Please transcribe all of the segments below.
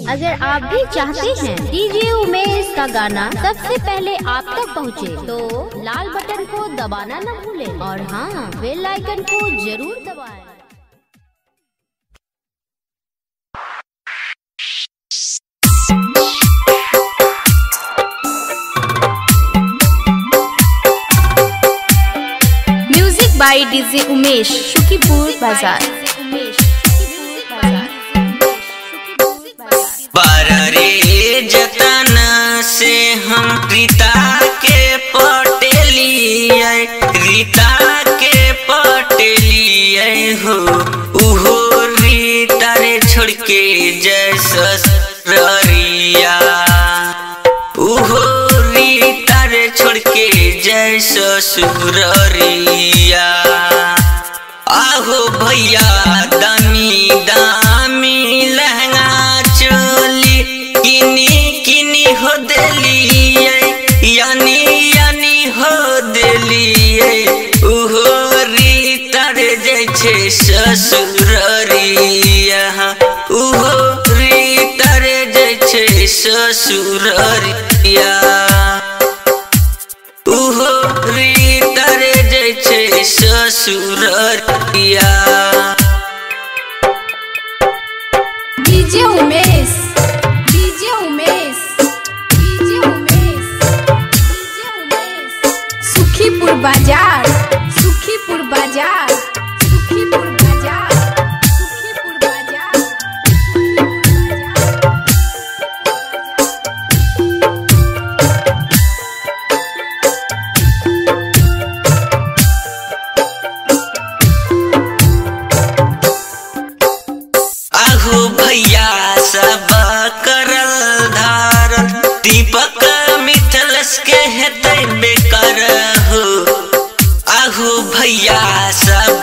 अगर आप भी चाहते हैं डीजे उमेश का गाना सबसे पहले आप तक पहुंचे, तो लाल बटन को दबाना न भूलें और हाँ, बेल आइकन को जरूर दबाएं। Music by DJ Umesh, Shukipur बाजार। रे जतन से हम रीता के पटेलिए, रीता के पटेलिए हो। उहो रीता रे छोड़ के जैसा ससुरिया, उहो रीता रे छोड़ के जैसा ससुरिया। आहो भैया दामी दामी लहंगा चोली किनी किनी हो देलिए, यानी यानी हो देलिए। उहो रीता रे जैसे ससुरिया, उहो रीता रे जैसे ससुरिया, उहो रीता रे जैसे ससुरिया। DJ Umesh, DJ Umesh, DJ Umesh, DJ Umesh, Sukhipur बाजार, सुखीपुर बाजार, सुखीपुर बाजार, सुखीपुर बाजार। आहो भैया सब करल धारल, दीपक मिथलस के हेतै बेकार हो। आहो भैया सब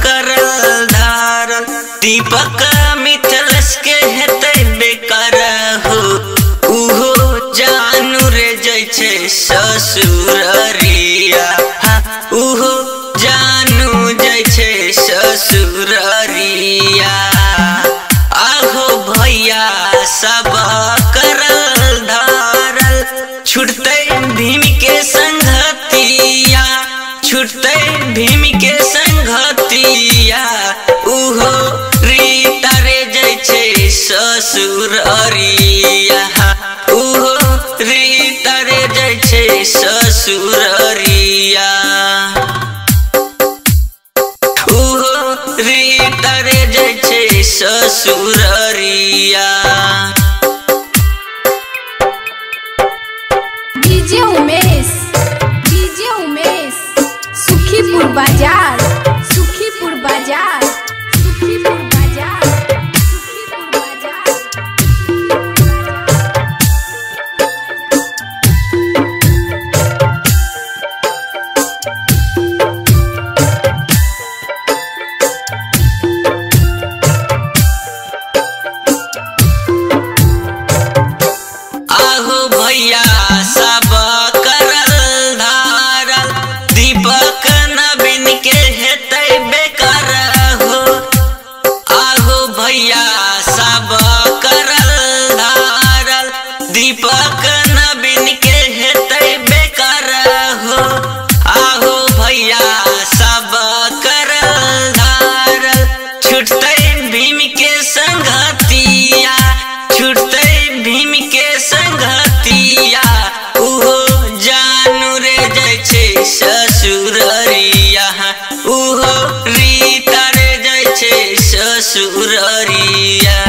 करल धारल, दीपक मिथलस के हेतै बेकार हो। उहो जानू रे जैसे ससुरिया, उहो जानू जैसे ससुरिया। आहो भैया सब करल धारल, छुटते भीम के संगतिया, छुटते भीम के संगतिया। उहो रीता रे जैसे ससुरिया, उहो रीता रे जैसे ससुरिया, उहो रीता रे जैसे ससुरिया। डीजे उमेश, डीजे उमेश, सुखीपुर बाजार, सुखीपुर बाजार, सुखीपुर बाजार, सुखीपुर बाजार। आहो भैया सब करल धारल, दीपक नवीन के हेतै बेकार हो। आहो भैया सब करल धारल, दीपक नवीन के हेतै बेकार हो। आहो भैया सब करल धारल, छुटतै भीम के संगतिया, छुटतै भीम के संगतिया। उहो जानू रे जैसे ससुरिया, उहो रीता रे जैसे ससुरिया।